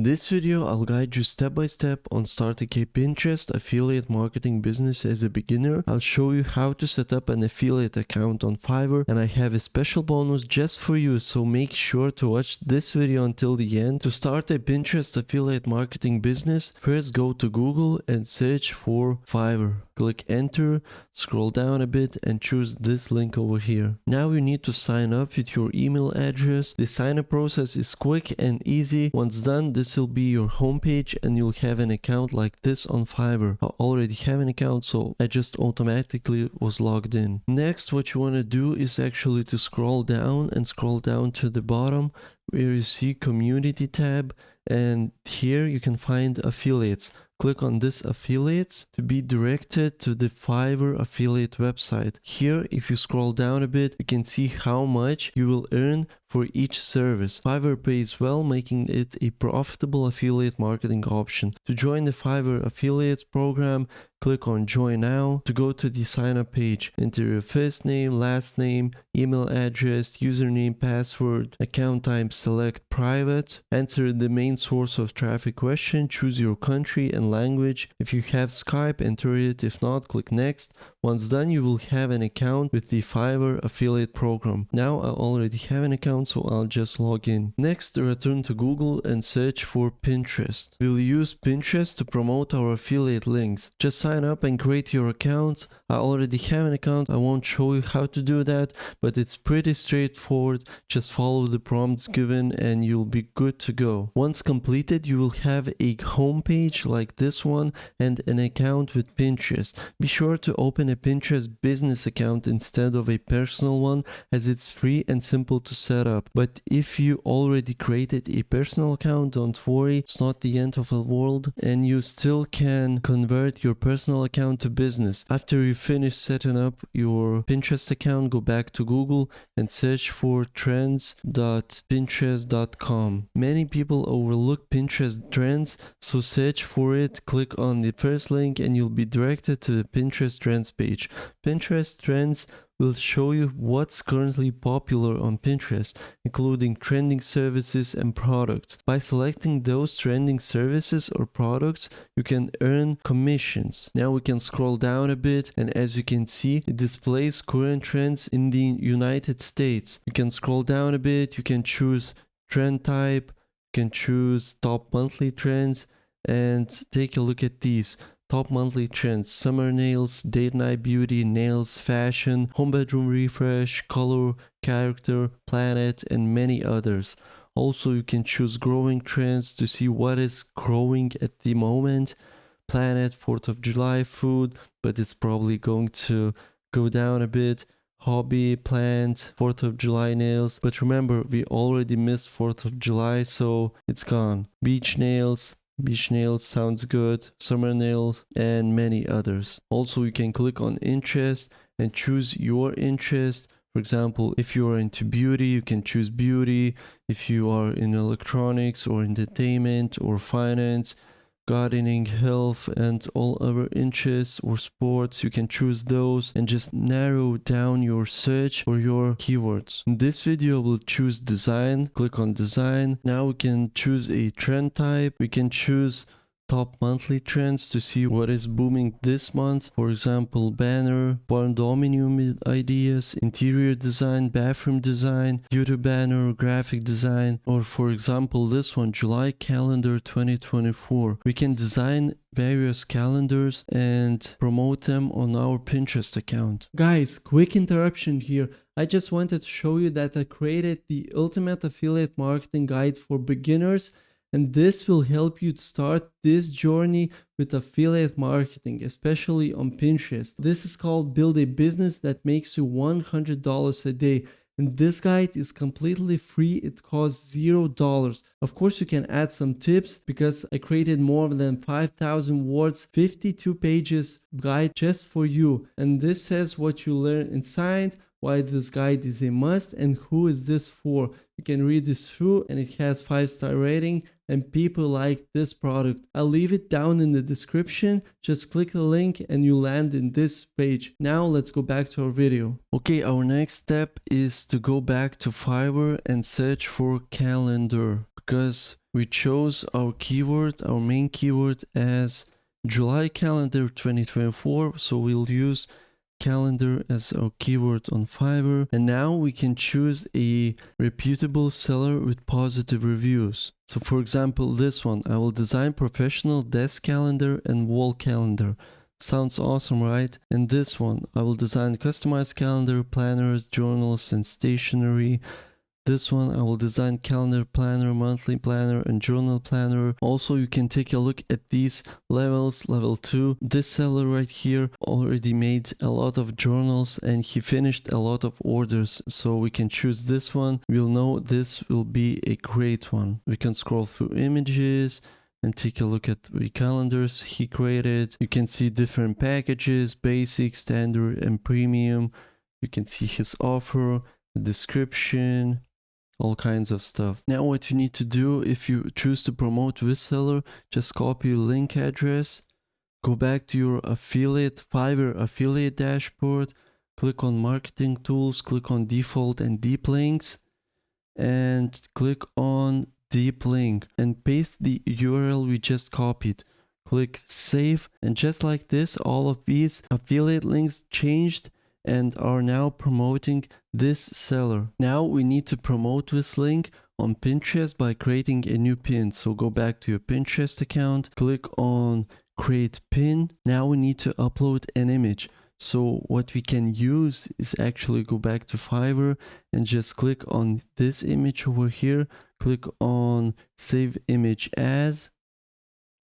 this video, I'll guide you step by step on starting a Pinterest affiliate marketing business as a beginner. I'll show you how to set up an affiliate account on Fiverr, and I have a special bonus just for you, so make sure to watch this video until the end. To start a Pinterest affiliate marketing business, first go to Google and search for Fiverr. Click enter, scroll down a bit and choose this link over here. Now you need to sign up with your email address. The sign up process is quick and easy. Once done, this will be your homepage and you'll have an account like this on Fiverr. I already have an account, so I just automatically was logged in. Next, what you want to do is actually to scroll down to the bottom where you see community tab, and here you can find affiliates. Click on this affiliates to be directed to the Fiverr affiliate website. Here, if you scroll down a bit, you can see how much you will earn for each service. Fiverr pays well, making it a profitable affiliate marketing option. To join the Fiverr affiliates program, click on join now. To go to the sign up page, enter your first name, last name, email address, username, password, account type, select private, enter the main source of traffic question, choose your country and language. If you have Skype, enter it. If not, click next. Once done, you will have an account with the Fiverr affiliate program. Now I already have an account, so I'll just log in. Next, return to Google and search for Pinterest. We'll use Pinterest to promote our affiliate links. Just sign up and create your account. I already have an account. I won't show you how to do that, but it's pretty straightforward. Just follow the prompts given and you'll be good to go. Once completed, you will have a homepage like this one and an account with Pinterest. Be sure to open a Pinterest business account instead of a personal one, as it's free and simple to set up. But if you already created a personal account, don't worry, it's not the end of the world, and you still can convert your personal account to business. After you finish setting up your Pinterest account, go back to Google and search for trends.pinterest.com. Many people overlook Pinterest trends, so search for it, click on the first link and you'll be directed to the Pinterest trends page. Pinterest trends will show you what's currently popular on Pinterest, including trending services and products. By selecting those trending services or products, you can earn commissions. Now we can scroll down a bit, and as you can see, it displays current trends in the United States. You can scroll down a bit, you can choose trend type, you can choose top monthly trends, and take a look at these. Top monthly trends: summer nails, date night beauty, nails, fashion, home bedroom refresh, color, character, planet, and many others. Also, you can choose growing trends to see what is growing at the moment. Planet, 4th of July food, but it's probably going to go down a bit. Hobby, plant, 4th of July nails, but remember, we already missed 4th of July, so it's gone. Beach nails sounds good, summer nails, and many others. Also, you can click on interest and choose your interest. For example, if you are into beauty, you can choose beauty. If you are in electronics or entertainment or finance, gardening, health, and all other interests or sports, you can choose those and just narrow down your search for your keywords. In this video, we'll choose design. Click on design. Now we can choose a trend type. We can choose top monthly trends to see what is booming this month. For example, banner, barn dominium ideas, interior design, bathroom design, beauty banner, graphic design, or for example this one, July calendar 2024. We can design various calendars and promote them on our Pinterest account. Guys, quick interruption here. I just wanted to show you that I created the ultimate affiliate marketing guide for beginners, and this will help you to start this journey with affiliate marketing, especially on Pinterest. This is called Build a Business That Makes You $100 a Day. And this guide is completely free. It costs $0. Of course, you can add some tips because I created more than 5,000 words, 52 pages guide just for you. And this says what you learn inside, why this guide is a must, and who is this for. You can read this through, and it has 5-star rating and people like this product. I'll leave it down in the description. Just click the link and you land in this page. Now let's go back to our video. Okay, our next step is to go back to Fiverr and search for calendar, because we chose our keyword, our main keyword as July calendar 2024. So we'll use calendar as our keyword on Fiverr. And now we can choose a reputable seller with positive reviews. So for example, this one, I will design professional desk calendar and wall calendar. Sounds awesome, right? And this one, I will design customized calendar, planners, journals, and stationery. This one, I will design calendar planner, monthly planner, and journal planner. Also, you can take a look at these levels. Level 2, this seller right here already made a lot of journals and he finished a lot of orders. So we can choose this one. We'll know this will be a great one. We can scroll through images and take a look at the calendars he created. You can see different packages, basic, standard, and premium. You can see his offer, the description, all kinds of stuff. Now what you need to do if you choose to promote this seller, just copy a link address, go back to your affiliate, Fiverr affiliate dashboard, click on marketing tools, click on default and deep links, and click on deep link and paste the URL we just copied. Click save, and just like this, all of these affiliate links changed and are now promoting this seller. Now we need to promote this link on Pinterest by creating a new pin. So go back to your Pinterest account, click on create pin. Now we need to upload an image. So what we can use is actually go back to Fiverr and just click on this image over here, click on save image as,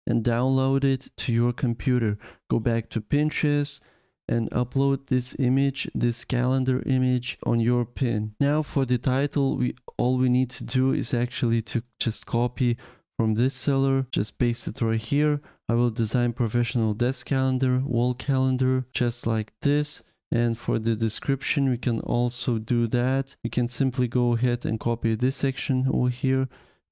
and download it to your computer. Go back to Pinterest and upload this image, this calendar image on your pin. Now for the title, all we need to do is actually to just copy from this seller, just paste it right here. I will design professional desk calendar, wall calendar, just like this. And for the description, we can also do that. You can simply go ahead and copy this section over here,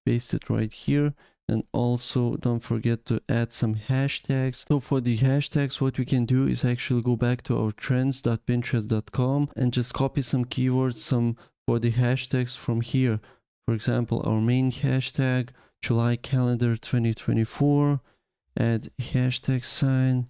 paste it right here. And also don't forget to add some hashtags. So for the hashtags, what we can do is actually go back to our trends.pinterest.com and just copy some keywords, for the hashtags from here. For example, our main hashtag, July calendar 2024, add hashtag sign,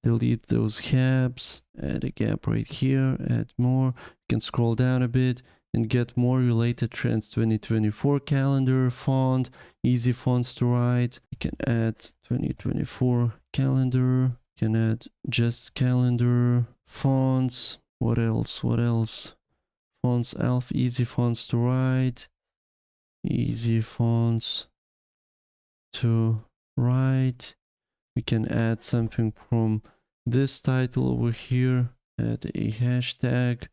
delete those gaps, add a gap right here, add more. You can scroll down a bit and get more related trends. 2024 calendar, font, easy fonts to write. You can add 2024 calendar, you can add just calendar, fonts. What else? Fonts, Elf, easy fonts to write, easy fonts to write. We can add something from this title over here, add a hashtag,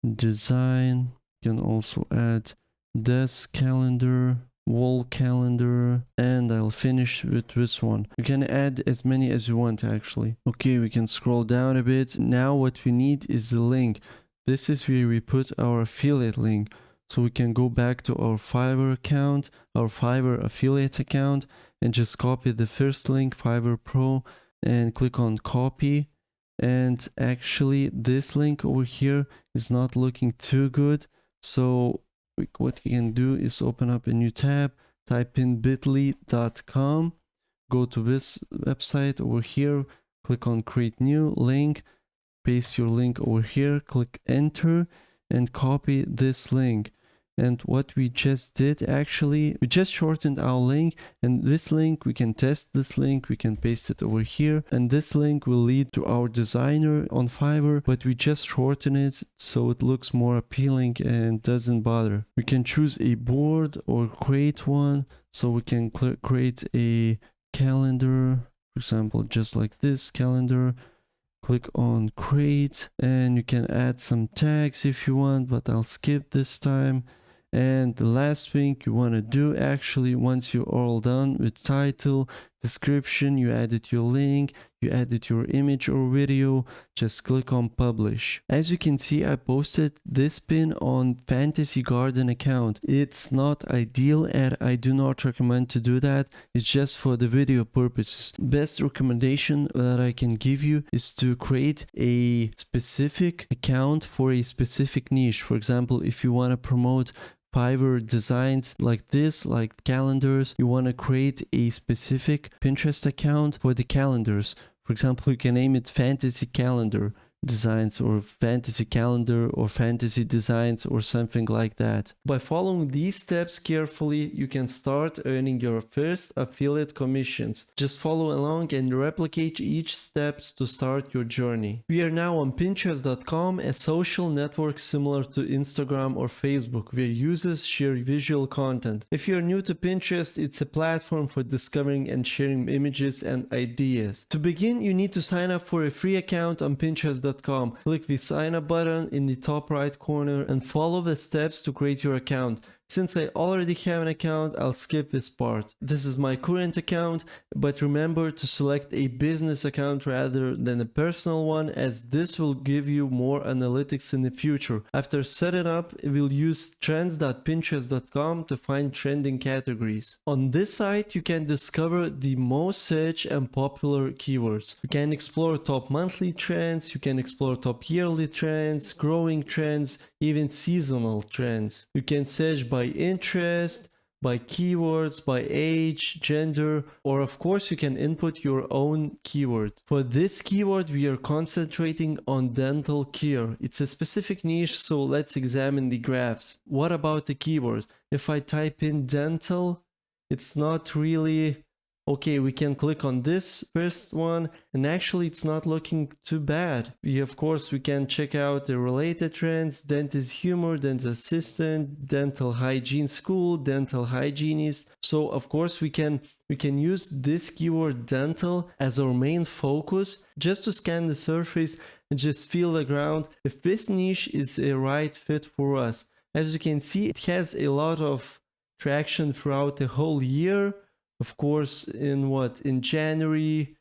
design. You can also add desk calendar, wall calendar, and I'll finish with this one. You can add as many as you want actually. Okay, we can scroll down a bit. Now what we need is the link. This is where we put our affiliate link. So we can go back to our Fiverr account, our Fiverr affiliate account, and just copy the first link, Fiverr Pro, and click on copy. And actually this link over here is not looking too good. So what you can do is open up a new tab, type in bit.ly.com, go to this website over here, click on create new link, paste your link over here, click enter, and copy this link. And what we just did actually, we just shortened our link, and this link, we can test this link, we can paste it over here, and this link will lead to our designer on Fiverr, but we just shorten it so it looks more appealing and doesn't bother. We can choose a board or create one, so we can create a calendar, for example, just like this calendar. Click on create, and you can add some tags if you want, but I'll skip this time. And the last thing you want to do actually, once you're all done with title, description, you added your link, you added your image or video, just click on publish. As you can see, I posted this pin on Fantasy Garden account. It's not ideal and I do not recommend to do that. It's just for the video purposes. Best recommendation that I can give you is to create a specific account for a specific niche. For example, if you want to promote Fiverr designs like this, like calendars. You want to create a specific Pinterest account for the calendars. For example, you can name it Fantasy Calendar Designs or Fantasy Calendar or Fantasy Designs or something like that. By following these steps carefully, you can start earning your first affiliate commissions. Just follow along and replicate each steps to start your journey. We are now on Pinterest.com, a social network similar to Instagram or Facebook, where users share visual content. If you're new to Pinterest, it's a platform for discovering and sharing images and ideas. To begin, you need to sign up for a free account on Pinterest.com. Click the sign up button in the top right corner and follow the steps to create your account. Since I already have an account, I'll skip this part. This is my current account, but remember to select a business account rather than a personal one, as this will give you more analytics in the future. After setting up, we'll use trends.pinterest.com to find trending categories. On this site, you can discover the most searched and popular keywords. You can explore top monthly trends, you can explore top yearly trends, growing trends, even seasonal trends. You can search by interest, by keywords, by age, gender, or of course you can input your own keyword. For this keyword, we are concentrating on dental care. It's a specific niche, so let's examine the graphs. What about the keyword? If I type in dental, it's not really... Okay, we can click on this first one, and actually it's not looking too bad. Of course, we can check out the related trends: dentist humor, dental assistant, dental hygiene school, dental hygienist. So of course we can use this keyword dental as our main focus, just to scan the surface and just feel the ground if this niche is a right fit for us. As you can see, it has a lot of traction throughout the whole year. Of course, in January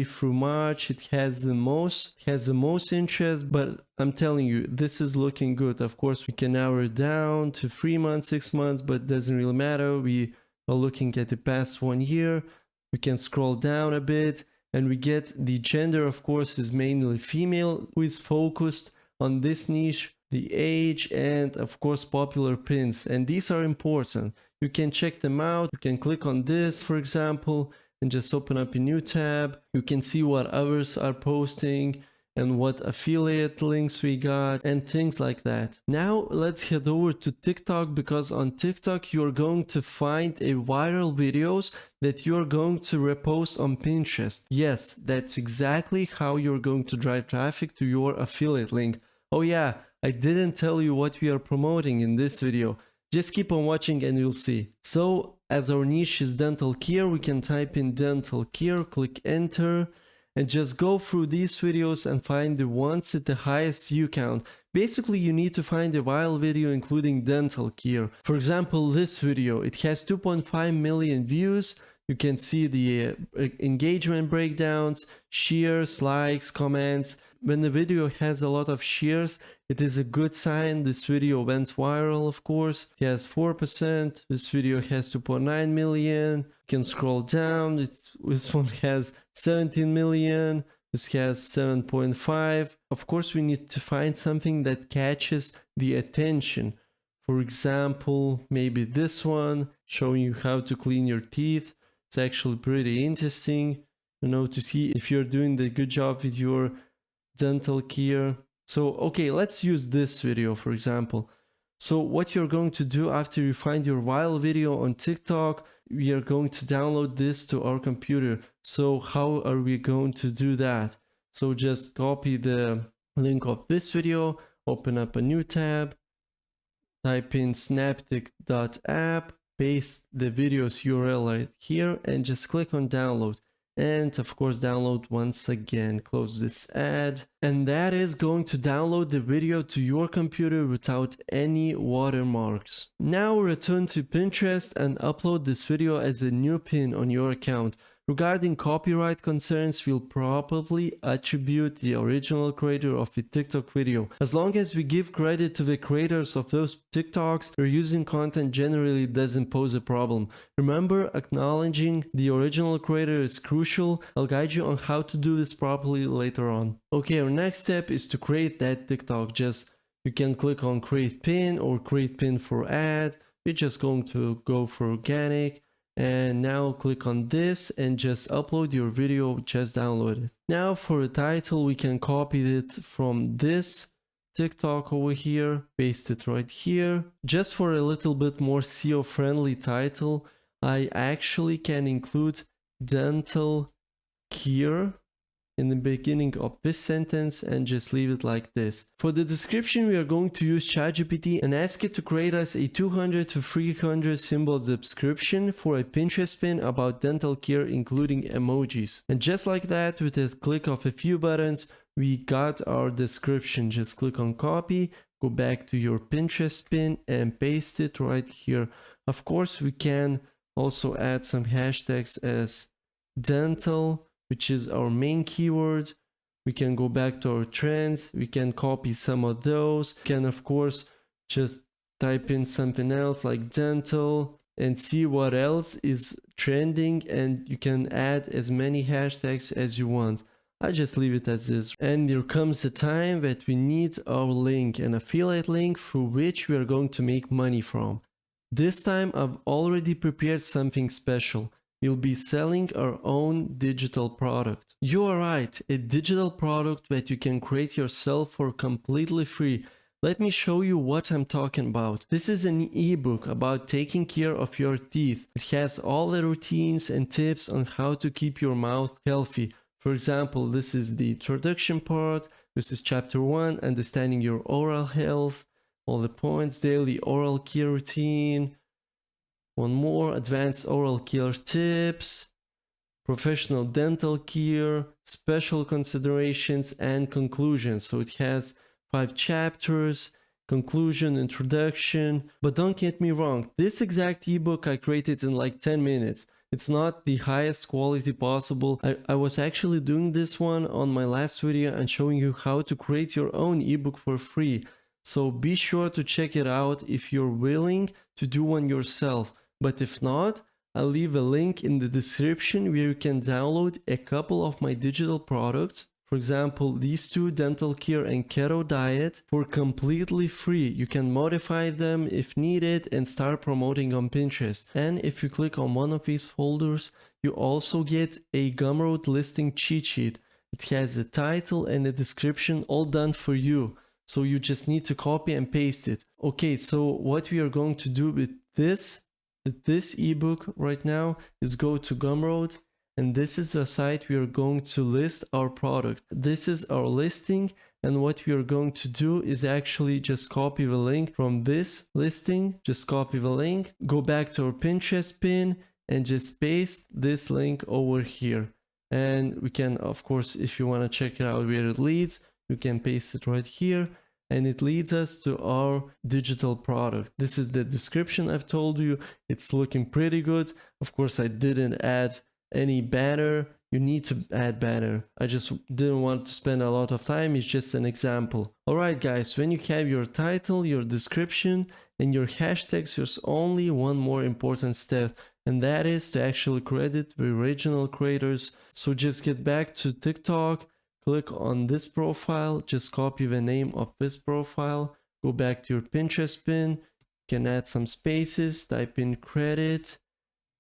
through March, it has the most interest, but I'm telling you, this is looking good. Of course, we can narrow it down to 3 months, 6 months, but it doesn't really matter. We are looking at the past 1 year. We can scroll down a bit and we get the gender, of course, is mainly female, who is focused on this niche, the age, and of course, popular pins. And these are important. You can check them out. You can click on this, for example, and just open up a new tab. You can see what others are posting and what affiliate links we got and things like that. Now let's head over to TikTok, because on TikTok you're going to find a viral videos that you're going to repost on Pinterest. Yes, that's exactly how you're going to drive traffic to your affiliate link. Oh yeah, I didn't tell you what we are promoting in this video. Just keep on watching and you'll see. So as our niche is dental care, we can type in dental care, click enter, and just go through these videos and find the ones with the highest view count. Basically, you need to find a viral video including dental care. For example, this video, it has 2.5 million views. You can see the engagement breakdowns, shares, likes, comments. When the video has a lot of shares, it is a good sign. This video went viral, of course. It has 4%. This video has 2.9 million. You can scroll down. This one has 17 million. This has 7.5. Of course, we need to find something that catches the attention. For example, maybe this one, showing you how to clean your teeth. It's actually pretty interesting, to see if you're doing the good job with your dental care. So okay, let's use this video for example. So what you're going to do after you find your viral video on TikTok, we are going to download this to our computer. So how are we going to do that? So just copy the link of this video, open up a new tab, type in snaptic.app, paste the video's URL right here, and just click on download. And of course, download once again. Close this ad. And that is going to download the video to your computer without any watermarks. Now return to Pinterest and upload this video as a new pin on your account. Regarding copyright concerns, we'll probably attribute the original creator of the TikTok video. As long as we give credit to the creators of those TikToks, reusing content generally doesn't pose a problem. Remember, acknowledging the original creator is crucial. I'll guide you on how to do this properly later on. Okay, our next step is to create that TikTok. You can click on create pin or create pin for ad. You're just going to go for organic. And now click on this and just upload your video, just download it. Now for a title, we can copy it from this TikTok over here, paste it right here. Just for a little bit more SEO friendly title, I actually can include dental care in the beginning of this sentence and just leave it like this. For the description, we are going to use ChatGPT and ask it to create us a 200 to 300 symbol description for a Pinterest pin about dental care, including emojis. And just like that, with a click of a few buttons, we got our description. Just click on copy, go back to your Pinterest pin and paste it right here. Of course, we can also add some hashtags as dental, which is our main keyword. We can go back to our trends. We can copy some of those. We can, of course, just type in something else like dental and see what else is trending, and you can add as many hashtags as you want. I just leave it as is. And there comes a time that we need our link, an affiliate link through which we are going to make money from. This time I've already prepared something special. We'll be selling our own digital product. You are right, a digital product that you can create yourself for completely free. Let me show you what I'm talking about. This is an ebook about taking care of your teeth. It has all the routines and tips on how to keep your mouth healthy. For example, this is the introduction part. This is chapter 1, understanding your oral health. All the points, daily oral care routine. One more, advanced oral care tips, professional dental care, special considerations, and conclusions. So it has 5 chapters, conclusion, introduction. But don't get me wrong, this exact ebook I created in like 10 minutes. It's not the highest quality possible. I was actually doing this one on my last video and showing you how to create your own ebook for free. So be sure to check it out if you're willing to do one yourself. But if not, I'll leave a link in the description where you can download a couple of my digital products. For example, these two, dental care and keto diet, for completely free. You can modify them if needed and start promoting on Pinterest. And if you click on one of these folders, you also get a Gumroad listing cheat sheet. It has a title and a description all done for you. So you just need to copy and paste it. Okay, so what we are going to do with this ebook right now is go to Gumroad, and this is the site we are going to list our product. This is our listing, and what we are going to do is actually just copy the link from this listing. Just copy the link, go back to our Pinterest pin and just paste this link over here. And we can, of course, if you want to check it out where it leads, you can paste it right here. And it leads us to our digital product. This is the description I've told you. It's looking pretty good. Of course, I didn't add any banner. You need to add banner. I just didn't want to spend a lot of time. It's just an example. Alright guys, when you have your title, your description, and your hashtags, there's only one more important step. And that is to actually credit the original creators. So just get back to TikTok. Click on this profile, just copy the name of this profile, go back to your Pinterest pin, you can add some spaces, type in credit,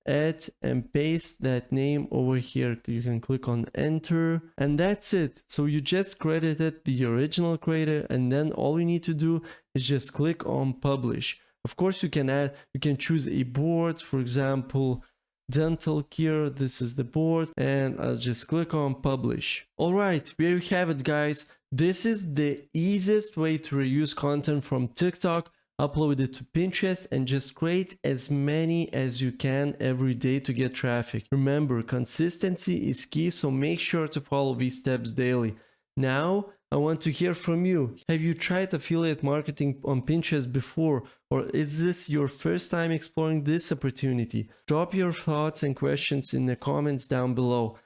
add and paste that name over here. You can click on enter and that's it. So you just credited the original creator, and then all you need to do is just click on publish. Of course, you can choose a board, for example, dental care. This is the board, and I'll just click on publish. Alright, there you have it guys. This is the easiest way to reuse content from TikTok, upload it to Pinterest, and just create as many as you can every day to get traffic. Remember, consistency is key, so make sure to follow these steps daily. Now, I want to hear from you. Have you tried affiliate marketing on Pinterest before, or is this your first time exploring this opportunity? Drop your thoughts and questions in the comments down below.